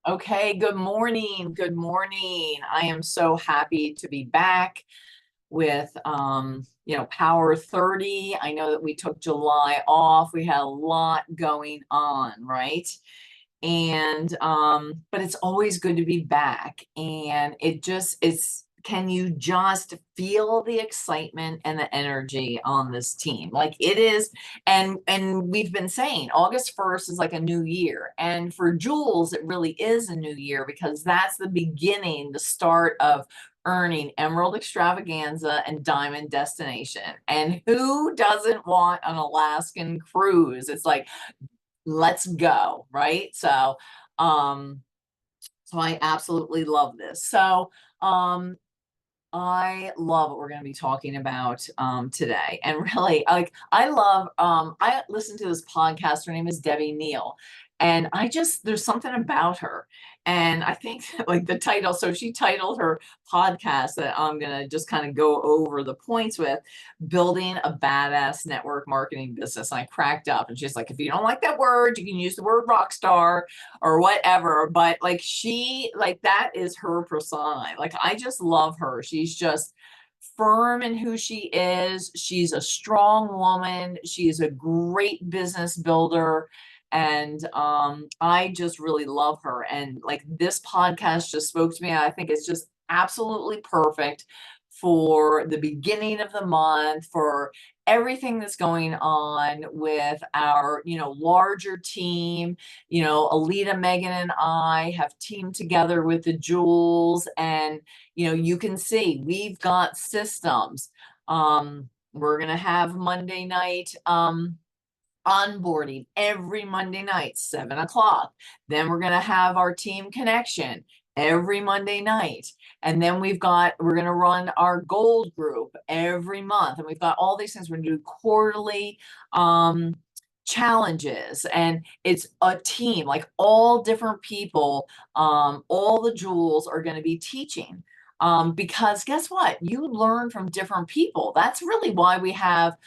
Okay, good morning. Good morning. I am so happy to be back with Power 30. I know that we took July off. We had a lot going on, right? And but it's always good to be back. And it's can you just feel the excitement and the energy on this team? Like it is, and we've been saying August 1st is like a new year. And for Jules, it really is a new year because that's the beginning, the start of earning Emerald Extravaganza and Diamond Destination. And who doesn't want an Alaskan cruise? It's like, let's go, right? Um, so I absolutely love this. I love what we're going to be talking about today. And really, like, I listen to this podcast. Her name is Debbie Neal. And there's something about her. And I think like the title, so she titled her podcast that I'm going to just kind of go over the points with Building a Badass Network Marketing Business. And I cracked up and she's like, if you don't like that word, you can use the word rock star or whatever. But like that is her persona. Like I just love her. She's just firm in who she is. She's a strong woman. She's a great business builder. And I just really love her. And like this podcast just spoke to me. I think it's just absolutely perfect for the beginning of the month, for everything that's going on with our, larger team. Alita, Megan, and I have teamed together with the Jewels, and, you can see we've got systems. We're going to have Monday night, onboarding every Monday night, 7 o'clock. Then we're going to have our team connection every Monday night. And then we're going to run our gold group every month. And we've got all these things. We're going to do quarterly challenges, and it's a team, like all different people. All the Jewels are going to be teaching. Because guess what? You learn from different people. That's really why we have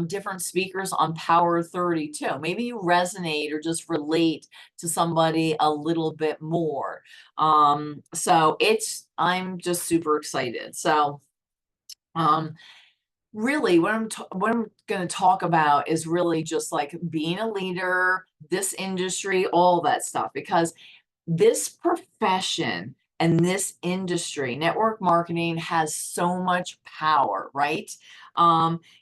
different speakers on Power 32. Maybe you resonate or just relate to somebody a little bit more. I'm just super excited. Really what I'm going to talk about is really just like being a leader, this industry, all that stuff, because this profession and this industry, network marketing, has so much power, right?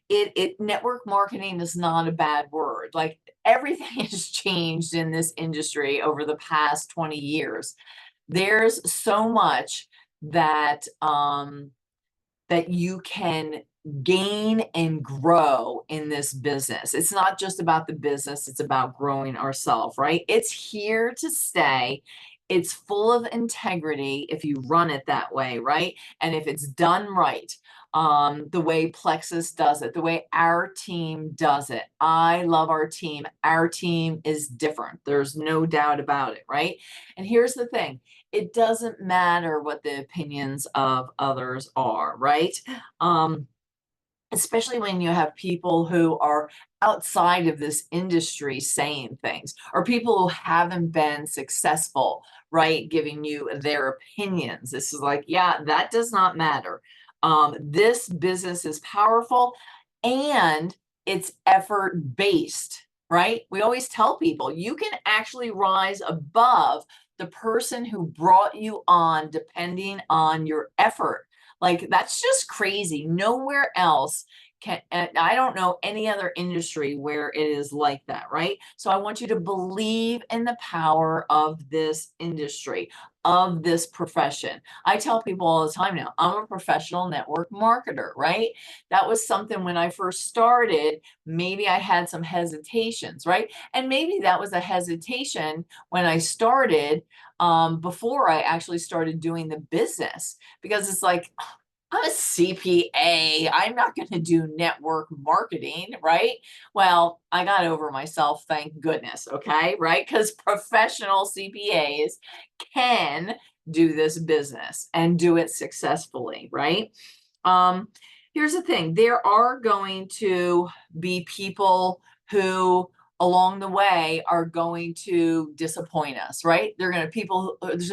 It network marketing is not a bad word. Like everything has changed in this industry over the past 20 years. There's so much that that you can gain and grow in this business. It's not just about the business, it's about growing ourselves, right? It's here to stay. It's full of integrity if you run it that way, right? And if it's done right, the way Plexus does it, the way our team does it. I love our team. Our team is different. There's no doubt about it, right? And here's the thing. It doesn't matter what the opinions of others are, right? Especially when you have people who are outside of this industry saying things, or people who haven't been successful, right? Giving you their opinions. This is like, yeah, that does not matter. This business is powerful and it's effort based, right? We always tell people you can actually rise above the person who brought you on depending on your effort. Like that's just crazy. Nowhere else I don't know any other industry where it is like that, right? So I want you to believe in the power of this industry, of this profession. I tell people all the time now, I'm a professional network marketer, right? That was something when I first started, maybe I had some hesitations, right? And maybe that was a hesitation when I started, before I actually started doing the business, because it's like, I'm a CPA. I'm not going to do network marketing, right? Well, I got over myself, thank goodness, okay, right? Because professional CPAs can do this business and do it successfully, right? Here's the thing. There are going to be people who along the way are going to disappoint us, right? There's going to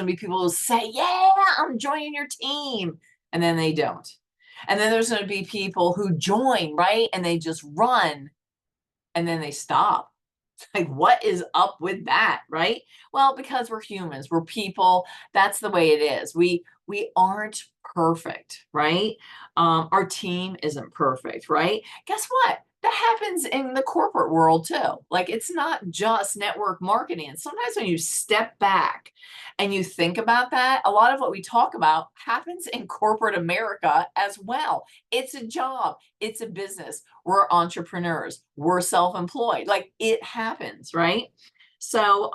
be people who say, yeah, I'm joining your team. And then they don't. And then there's going to be people who join, right? And they just run and then they stop. Like, what is up with that, right? Well, because we're humans, we're people. That's the way it is. We aren't perfect, right? Our team isn't perfect, right? Guess what? That happens in the corporate world too. Like, it's not just network marketing. And sometimes when you step back and you think about that, a lot of what we talk about happens in corporate America as well. It's a job, it's a business. We're entrepreneurs, we're self-employed. Like, it happens, right? So,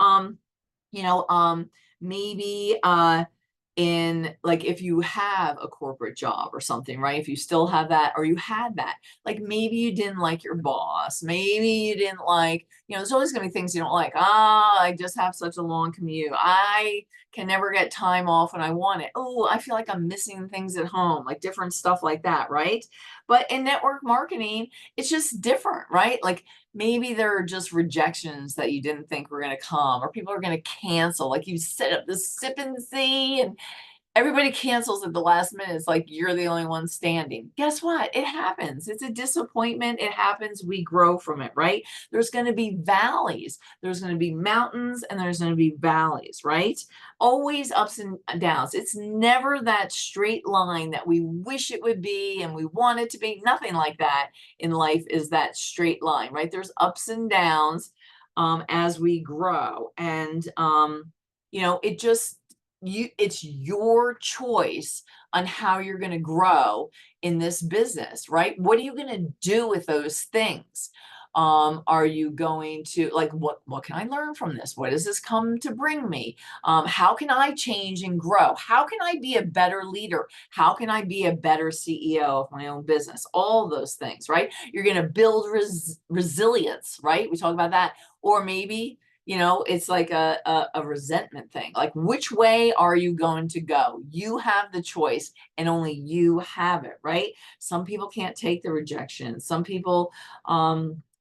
you know, maybe in, like, if you have a corporate job or something, right? If you still have that, or you had that, like, maybe you didn't like your boss, maybe you didn't like, there's always going to be things you don't like. I just have such a long commute. I can never get time off when I want it. Oh, I feel like I'm missing things at home, like different stuff like that, right? But in network marketing, it's just different, right? Like, maybe there are just rejections that you didn't think were going to come, or people are going to cancel. Like, you set up this sip and see, and everybody cancels at the last minute. It's like you're the only one standing. Guess what? It happens. It's a disappointment. It happens. We grow from it, right? There's going to be valleys. There's going to be mountains, and there's going to be valleys, right? Always ups and downs. It's never that straight line that we wish it would be and we want it to be. Nothing like that in life is that straight line, right? There's ups and downs as we grow. And, it just, it's your choice on how you're going to grow in this business, right? What are you going to do with those things? Are you going to, like, what can I learn from this? What does this come to bring me? How can I change and grow? How can I be a better leader? How can I be a better CEO of my own business? All those things, right? You're going to build resilience, right? We talk about that. Or maybe it's like a resentment thing. Like, which way are you going to go? You have the choice, and only you have it, right? Some people can't take the rejection. Some people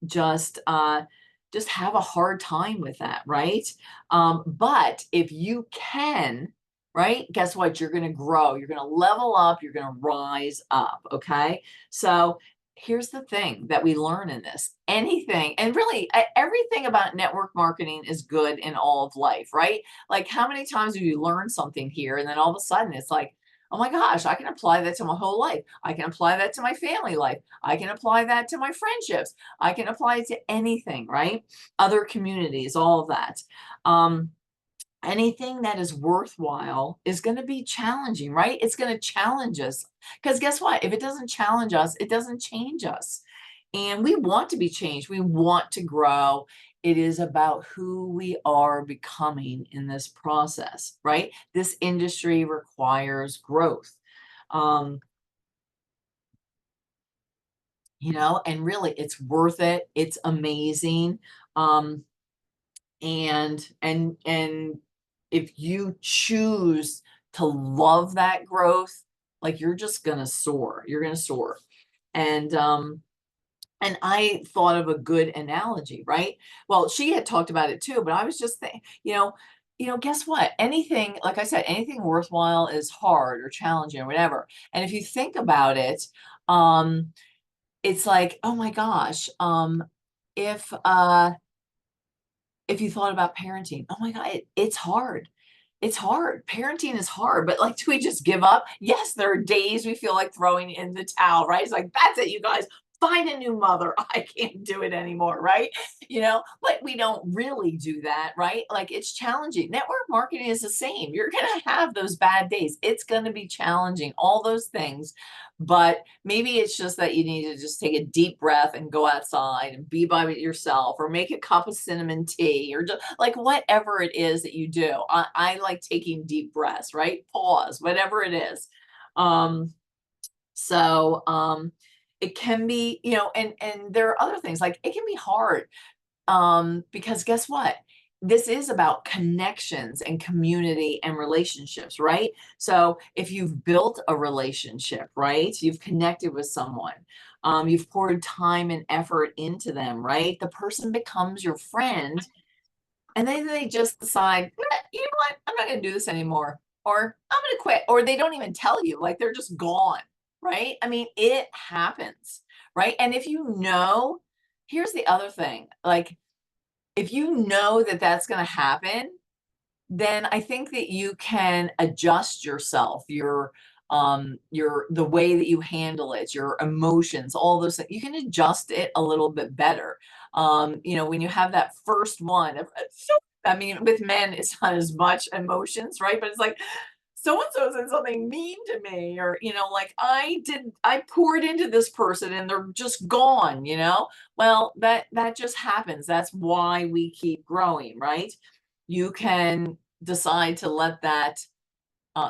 just have a hard time with that, right? But if you can, right, guess what? You're going to grow. You're going to level up. You're going to rise up. Okay. So here's the thing that we learn in this. Anything, and really everything about network marketing is good in all of life, right? Like, how many times have you learned something here and then all of a sudden it's like, oh my gosh, I can apply that to my whole life. I can apply that to my family life. I can apply that to my friendships. I can apply it to anything, right? Other communities, all of that. Anything that is worthwhile is going to be challenging, right? It's going to challenge us, because guess what? If it doesn't challenge us, it doesn't change us. And we want to be changed. We want to grow. It is about who we are becoming in this process, right? This industry requires growth. Um, and really it's worth it. It's amazing. Um, and if you choose to love that growth, like, you're just gonna soar. You're gonna soar. And I thought of a good analogy, right? Well, she had talked about it too, but I was just thinking, guess what? Anything, like I said, anything worthwhile is hard or challenging or whatever. And if you think about it, um, it's like, oh my gosh, if if you thought about parenting, oh my God, it's hard. It's hard. Parenting is hard, but, like, do we just give up? Yes, there are days we feel like throwing in the towel, right? It's like, that's it, you guys, find a new mother. I can't do it anymore, right? But we don't really do that, right? Like, it's challenging. Network marketing is the same. You're going to have those bad days. It's going to be challenging, all those things. But maybe it's just that you need to just take a deep breath and go outside and be by yourself, or make a cup of cinnamon tea, or just, like, whatever it is that you do. I like taking deep breaths, right? Pause, whatever it is. So it can be, and there are other things, like, it can be hard, because guess what? This is about connections and community and relationships, right? So if you've built a relationship, right? You've connected with someone. You've poured time and effort into them, right? The person becomes your friend, and then they just decide, You know what? I'm not going to do this anymore. Or I'm going to quit. Or they don't even tell you, like they're just gone, right? I mean, it happens, right? And if you know, here's the other thing, like, if you know that that's going to happen, then I think that you can adjust yourself, the way that you handle it, your emotions, all those things. You can adjust it a little bit better. When you have that first one, I mean, with men, it's not as much emotions, right? But it's like, so and so said something mean to me, or like I poured into this person and they're just gone. Well, that just happens. That's why we keep growing, right? You can decide to let that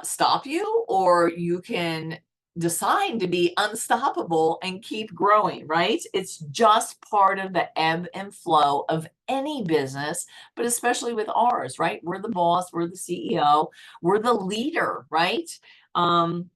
stop you, or you can decide to be unstoppable and keep growing, right? It's just part of the ebb and flow of any business, but especially with ours, right? We're the boss, we're the CEO, we're the leader, right? Um,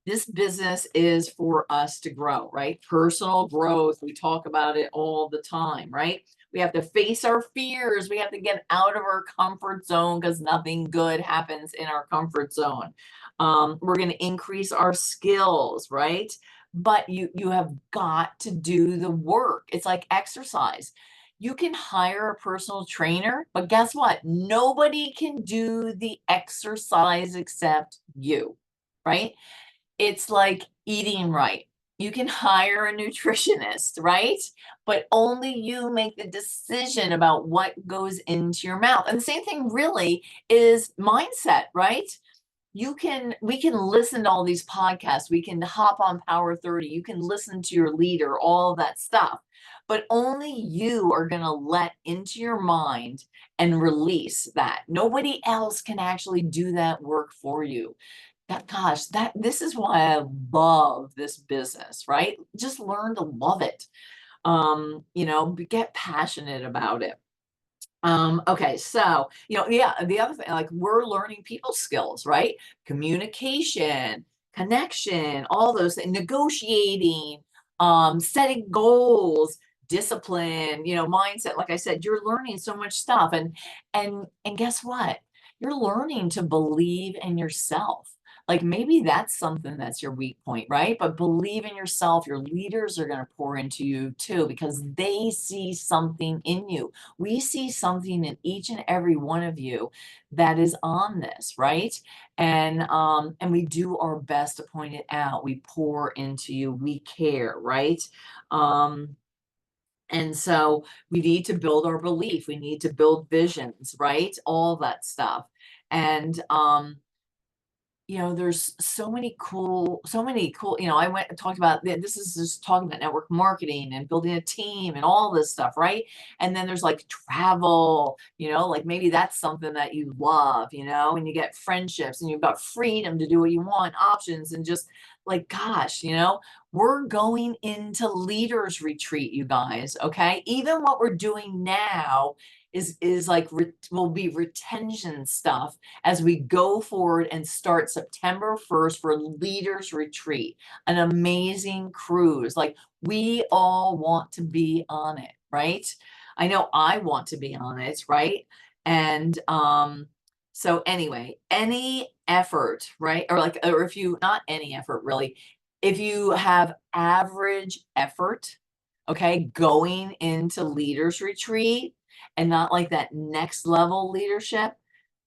this business is for us to grow, right? Personal growth. We talk about it all the time, right? We have to face our fears. We have to get out of our comfort zone because nothing good happens in our comfort zone. We're going to increase our skills, right? But you have got to do the work. It's like exercise. You can hire a personal trainer, but guess what? Nobody can do the exercise except you, right? It's like eating right. You can hire a nutritionist, right? But only you make the decision about what goes into your mouth. And the same thing really is mindset, right? We can listen to all these podcasts. We can hop on Power 30. You can listen to your leader, all that stuff. But only you are going to let into your mind and release that. Nobody else can actually do that work for you. This is why I love this business, right? Just learn to love it. Get passionate about it. Okay, so, yeah, the other thing, like, we're learning people skills, right? Communication, connection, all those things, negotiating, setting goals, discipline, mindset. Like I said, you're learning so much stuff. And guess what? You're learning to believe in yourself. Like, maybe that's something that's your weak point, right? But believe in yourself. Your leaders are going to pour into you too, because they see something in you. We see something in each and every one of you that is on this, right? And we do our best to point it out. We pour into you. We care, right? Um, and so we need to build our belief. We need to build visions, right? All that stuff. And there's so many cool, I went and talked about, this is just talking about network marketing and building a team and all this stuff, right? And then there's like travel, like maybe that's something that you love, and you get friendships and you've got freedom to do what you want, options, and just like, gosh, we're going into leaders retreat, you guys, okay? Even what we're doing now is like will be retention stuff as we go forward and start September 1st for Leaders Retreat, an amazing cruise. Like, we all want to be on it, right? I know I want to be on it, right? And so anyway, any effort, right? Or if you, not any effort really, if you have average effort, okay, going into Leaders Retreat and not like that next level leadership,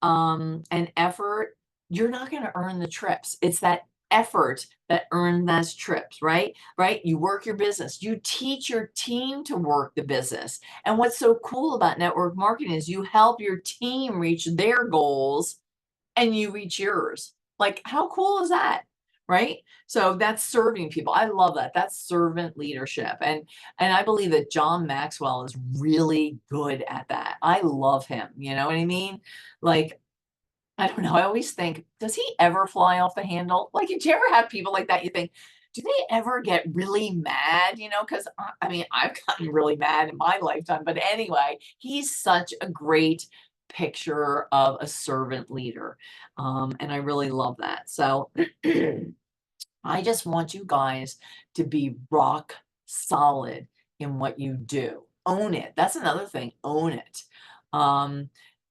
and effort, you're not going to earn the trips. It's that effort that earn those trips, right? Right? You work your business. You teach your team to work the business. And what's so cool about network marketing is you help your team reach their goals and you reach yours. Like, how cool is that? Right? So that's serving people. I love that. That's servant leadership. And I believe that John Maxwell is really good at that. I love him. You know what I mean? Like, I don't know. I always think, does he ever fly off the handle? Like, did you ever have people like that? You think, do they ever get really mad? Because I mean, I've gotten really mad in my lifetime. But anyway, he's such a great picture of a servant leader. And I really love that. So, I just want you guys to be rock solid in what you do. Own it. That's another thing. Own it. Um,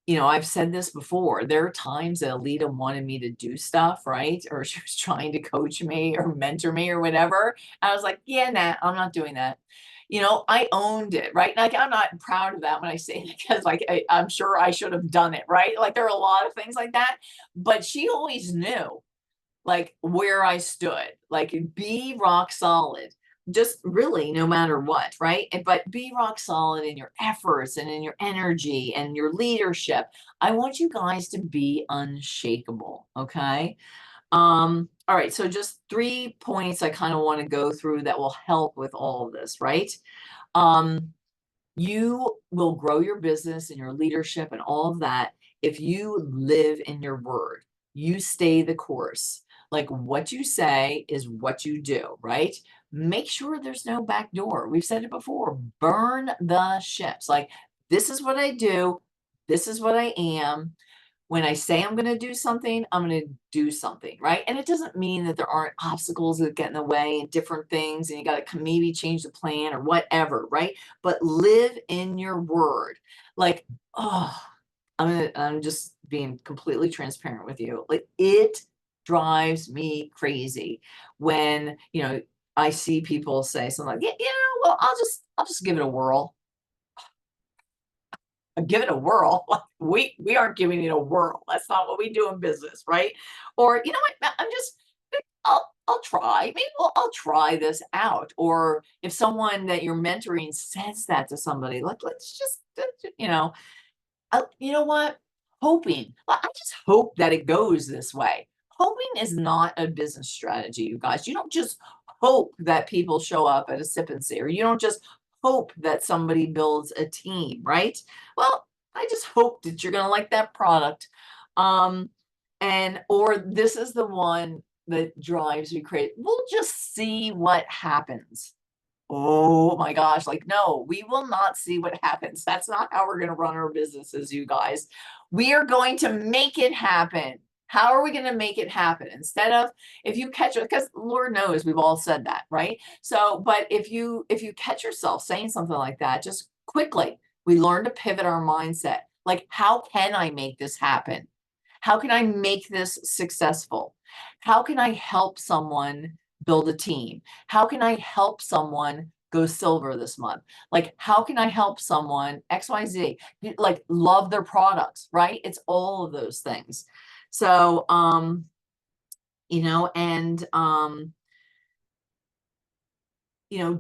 I've said this before. There are times that Alita wanted me to do stuff, right? Or she was trying to coach me or mentor me or whatever. I was like, yeah, nah, I'm not doing that. I owned it, right? Like, I'm not proud of that when I say it because, like, I'm sure I should have done it, right? Like, there are a lot of things like that, but she always knew like where I stood, like be rock solid, just really no matter what, right? But be rock solid in your efforts and in your energy and your leadership. I want you guys to be unshakable, okay? All right, so just 3 points I kind of want to go through that will help with all of this, right? Um, you will grow your business and your leadership and all of that if you live in your word. You stay the course. Like what you say is what you do, right? Make sure there's no back door. We've said it before. Burn the ships. Like, this is what I do. This is what I am. When I say I'm going to do something, I'm going to do something, right? And it doesn't mean that there aren't obstacles that get in the way and different things, and you got to maybe change the plan or whatever, right? But live in your word. Like, oh, I'm just being completely transparent with you. Like, it drives me crazy when, I see people say something like, yeah, well, I'll just give it a whirl. Give it a whirl. We aren't giving it a whirl. That's not what we do in business, right? Or you know what? I'll try. Maybe I'll try this out. Or if someone that you're mentoring says that to somebody, let's just you know what? Hoping. I just hope that it goes this way. Hoping is not a business strategy, you guys. You don't just hope that people show up at a sip and see, or you don't just hope that somebody builds a team, right? Well, I just hope that you're going to like that product. Um, or this is the one that drives me crazy. We'll just see what happens. Oh my gosh, like, no, we will not see what happens. That's not how we're going to run our businesses, you guys. We are going to make it happen. How are we going to make it happen? Instead of if you catch it, because Lord knows we've all said that, right? So, but if you catch yourself saying something like that, just quickly, we learn to pivot our mindset. Like, how can I make this happen? How can I make this successful? How can I help someone build a team? How can I help someone go silver this month? Like, how can I help someone XYZ? Like, love their products, right? It's all of those things. So, and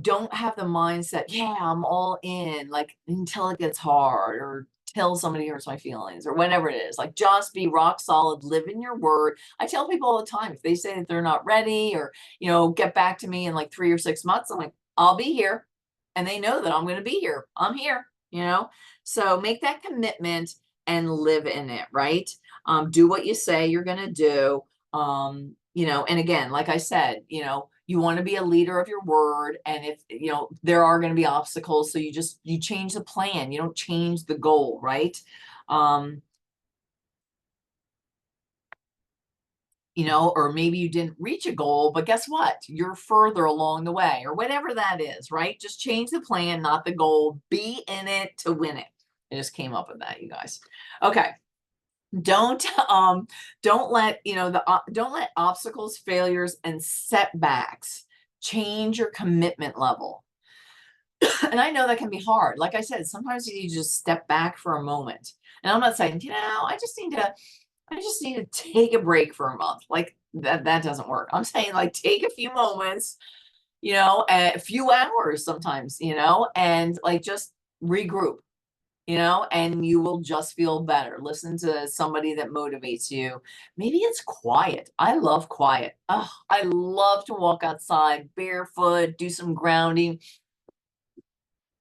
don't have the mindset, yeah, I'm all in, like until it gets hard or till somebody hurts my feelings or whatever it is. Like, just be rock solid, live in your word. I tell people all the time, if they say that they're not ready or, get back to me in like 3 or 6 months, I'm like, I'll be here. And they know that I'm going to be here. I'm here. So make that commitment and live in it, right? Do what you say you're going to do. And again, like I said, you want to be a leader of your word. And if, there are going to be obstacles, so you change the plan. You don't change the goal, right? Um, or maybe you didn't reach a goal, but guess what? You're further along the way or whatever that is, right? Just change the plan, not the goal. Be in it to win it. I just came up with that, you guys. Okay. Don't don't let obstacles, failures, and setbacks change your commitment level. And I know that can be hard. Like I said, sometimes you need to just step back for a moment. And I'm not saying, I just need to take a break for a month. Like that doesn't work. I'm saying, like, take a few moments, a few hours sometimes, and like just regroup, and you will just feel better. Listen to somebody that motivates you. Maybe it's quiet. I love quiet. Oh, I love to walk outside barefoot, do some grounding,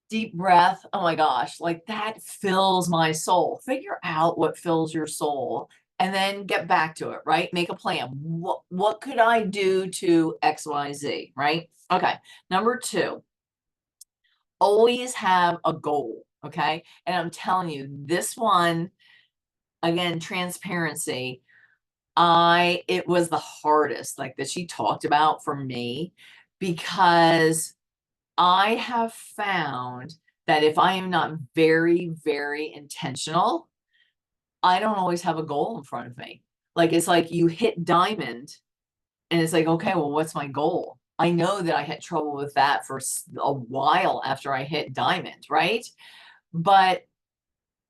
deep breath. Oh my gosh, like that fills my soul. Figure out what fills your soul and then get back to it, right? Make a plan. What could I do to XYZ, right? Okay. Number 2, always have a goal, okay? And I'm telling you, this one, again, transparency. It was the hardest, like that she talked about for me, because I have found that if I am not very, very intentional, I don't always have a goal in front of me. Like, it's like you hit diamond and it's like, okay, well, what's my goal? I know that I had trouble with that for a while after I hit diamond, right? But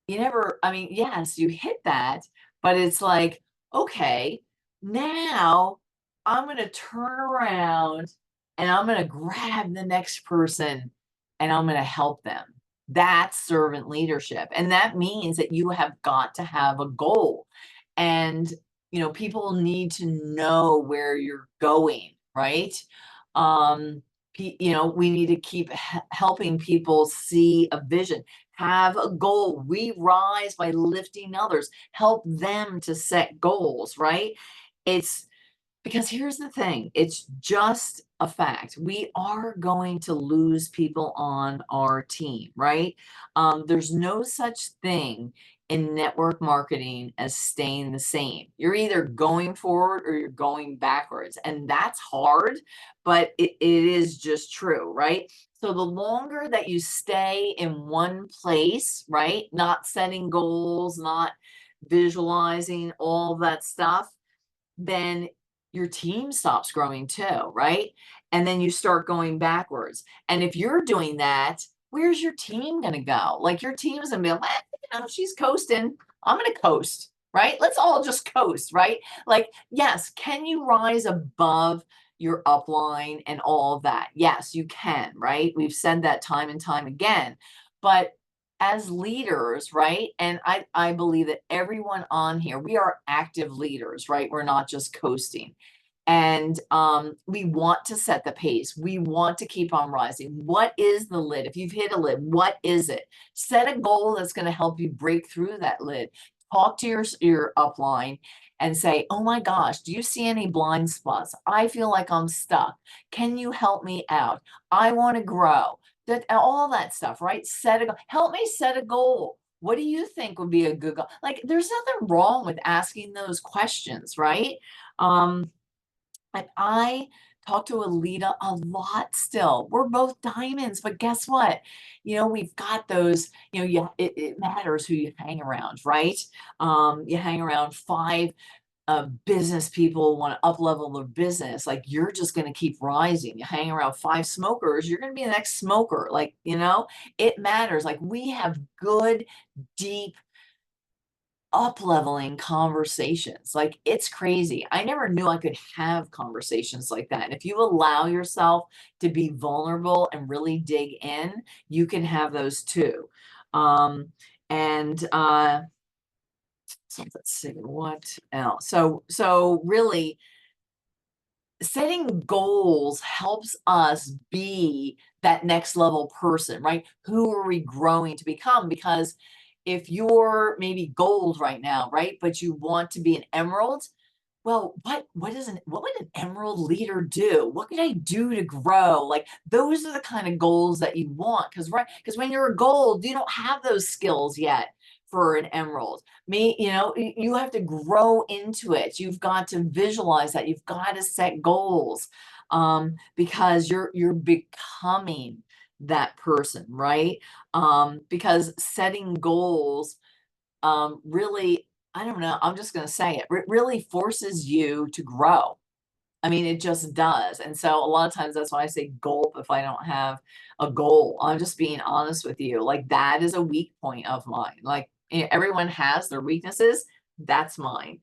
you never, I mean, yes, you hit that, but it's like, okay, now I'm going to turn around and I'm going to grab the next person and I'm going to help them. That's servant leadership. And that means that you have got to have a goal. And, people need to know where you're going, right? Um, we need to keep helping people see a vision, have a goal. We rise by lifting others, help them to set goals, right? It's because here's the thing, it's just a fact. We are going to lose people on our team, right? There's no such thing in network marketing as staying the same. You're either going forward or you're going backwards. And that's hard, but it is just true, right? So the longer that you stay in one place, right? Not setting goals, not visualizing all that stuff, then your team stops growing too, right? And then you start going backwards. And if you're doing that, where's your team going to go? Like your team's going to be like, she's coasting. I'm going to coast, right? Let's all just coast, right? Like, yes, can you rise above your upline and all of that? Yes, you can, right? We've said that time and time again. But as leaders, right? And I believe that everyone on here, we are active leaders, right? We're not just coasting. And we want to set the pace. We want to keep on rising. What is the lid? If you've hit a lid, what is it? Set a goal that's going to help you break through that lid. Talk to your upline and say, oh my gosh, do you see any blind spots? I feel like I'm stuck. Can you help me out? I want to grow. That all that stuff, right? Help me set a goal. What do you think would be a good goal? Like, there's nothing wrong with asking those questions, right? I talk to Alita a lot still. We're both diamonds, but guess what? We've got those, it matters who you hang around, right? You hang around five business people want to up level their business, like you're just going to keep rising. You hang around five smokers, you're going to be the next smoker. Like, it matters. Like we have good, deep, up leveling conversations. Like it's crazy. I never knew I could have conversations like that. And if you allow yourself to be vulnerable and really dig in, you can have those too. And so let's see what else. So really setting goals helps us be that next level person, right? Who are we growing to become? Because if you're maybe gold right now, right, but you want to be an emerald, well, what would an emerald leader do? What could I do to grow? Like those are the kind of goals that you want. Because when you're a gold, you don't have those skills yet for an emerald. You have to grow into it. You've got to visualize that. You've got to set goals, because you're becoming that person, right? Because setting goals, really, I don't know, I'm just going to say it, really forces you to grow. I mean, it just does. And so a lot of times that's why I say gulp if I don't have a goal. I'm just being honest with you. Like that is a weak point of mine. Like everyone has their weaknesses. That's mine.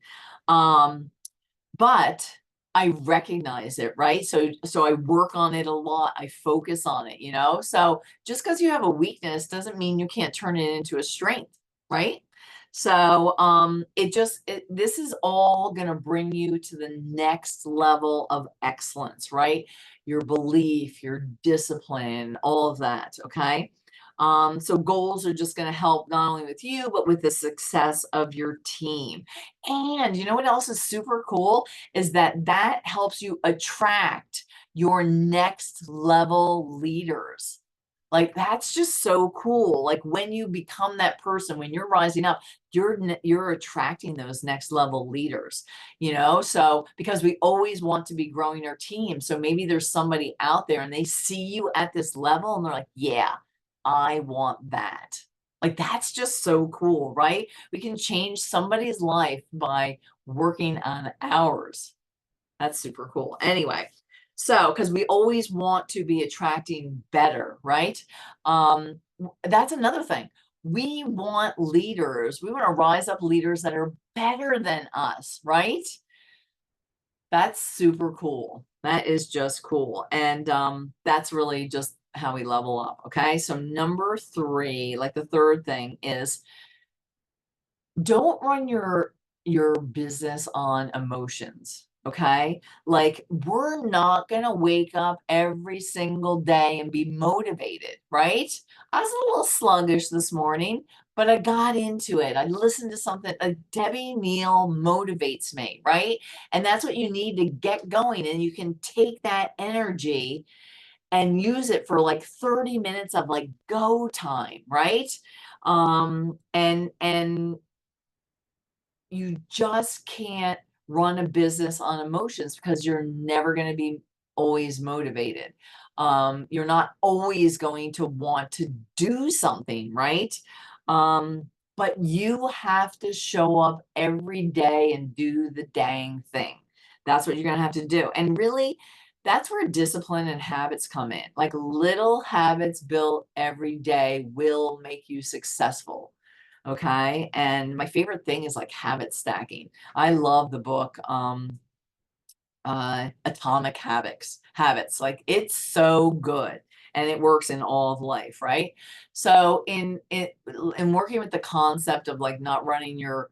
But I recognize it, right? So I work on it a lot. I focus on it, So just because you have a weakness doesn't mean you can't turn it into a strength, right? So this is all going to bring you to the next level of excellence, right? Your belief, your discipline, all of that, okay? So goals are just going to help not only with you, but with the success of your team. And you know what else is super cool is that helps you attract your next level leaders. Like, that's just so cool. Like, when you become that person, when you're rising up, you're attracting those next level leaders, you know? So, because we always want to be growing our team. So maybe there's somebody out there and they see you at this level and they're like, yeah, I want that. Like, that's just so cool, right? We can change somebody's life by working on ours. That's super cool. Anyway, so because we always want to be attracting better, right? That's another thing. We want leaders, we want to rise up leaders that are better than us, right? That's super cool. That is just cool. And that's really just how we level up. Okay. So number three, like the third thing is don't run your business on emotions. Okay. Like, we're not going to wake up every single day and be motivated, right? I was a little sluggish this morning, but I got into it. I listened to something, Debbie Neal motivates me, right? And that's what you need to get going. And you can take that energy and use it for like 30 minutes of like go time, right? And you just can't run a business on emotions because you're never going to be always motivated. You're not always going to want to do something, right? But you have to show up every day and do the dang thing. That's what you're going to have to do. And really, that's where discipline and habits come in. Like, little habits built every day will make you successful. Okay. And my favorite thing is like habit stacking. I love the book Atomic Habits. Like, it's so good and it works in all of life, right? So in working with the concept of like not running your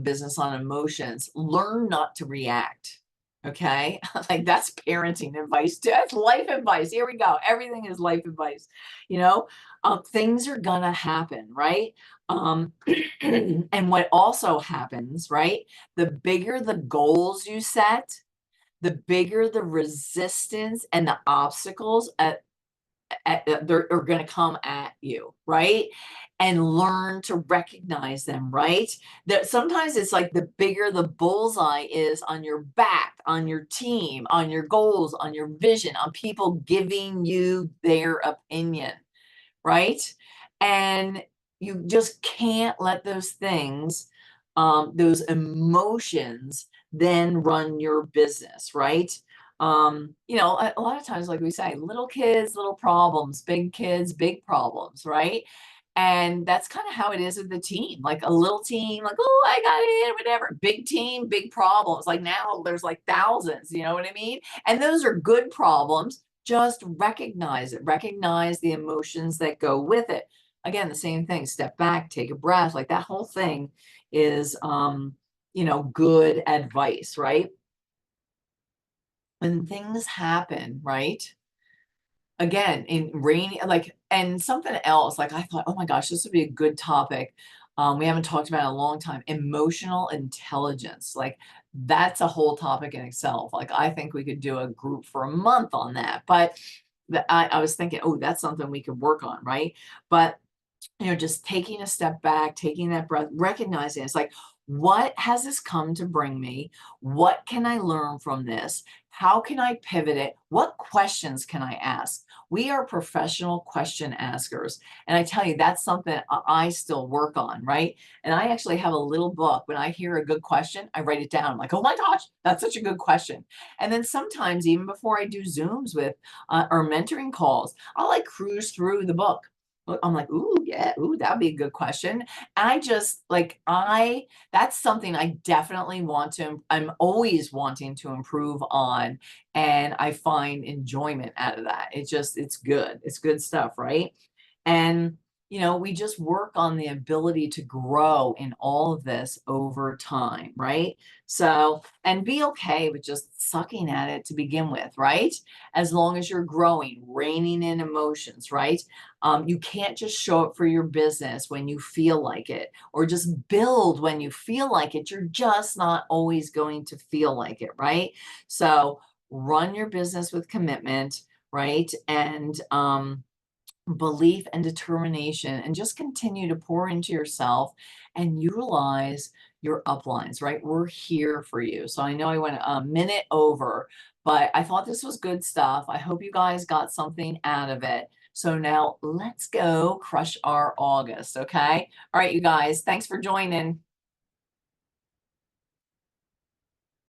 business on emotions, learn not to react. Okay. Like, that's parenting advice too. That's life advice. Here we go. Everything is life advice. You know, things are gonna happen, right? Um, and what also happens, right? The bigger the goals you set, the bigger the resistance and the obstacles they're are going to come at you, right? And learn to recognize them, right? That sometimes it's like the bigger the bullseye is on your back, on your team, on your goals, on your vision, on people giving you their opinion, right? And you just can't let those things, those emotions, then run your business, right? You know, a lot of times, like we say, little kids, little problems, big kids, big problems, right? And that's kind of how it is with the team. Like, a little team, like, oh, I got it, whatever. Big team, big problems. Like, now there's like thousands, you know what I mean? And those are good problems. Just recognize it, recognize the emotions that go with it. Again, the same thing, step back, take a breath. Like, that whole thing is, you know, good advice, right? When things happen, right? Again, in rainy, like, and something else, like, I thought, oh my gosh, this would be a good topic. We haven't talked about it in a long time. Emotional intelligence. Like, that's a whole topic in itself. Like, I think we could do a group for a month on that. But I was thinking, oh, that's something we could work on, right? But you know, just taking a step back, taking that breath, recognizing it's like, what has this come to bring me? What can I learn from this? How can I pivot it? What questions can I ask? We are professional question askers. And I tell you, that's something I still work on, right? And I actually have a little book. When I hear a good question, I write it down. I'm like, oh my gosh, that's such a good question. And then sometimes, even before I do Zooms with or mentoring calls, I'll like cruise through the book. I'm like, ooh, yeah, ooh, that'd be a good question. I just like, that's something I definitely want to, I'm always wanting to improve on. And I find enjoyment out of that. It's good. It's good stuff, right? And, you know, we just work on the ability to grow in all of this over time, right? So, and be okay with just sucking at it to begin with, right? As long as you're growing, reining in emotions, right? You can't just show up for your business when you feel like it, or just build when you feel like it. You're just not always going to feel like it, right? So, run your business with commitment, right? And belief and determination, and just continue to pour into yourself and utilize your uplines, right? We're here for you. So I know I went a minute over, but I thought this was good stuff. I hope you guys got something out of it. So now let's go crush our August, okay? All right, you guys, thanks for joining.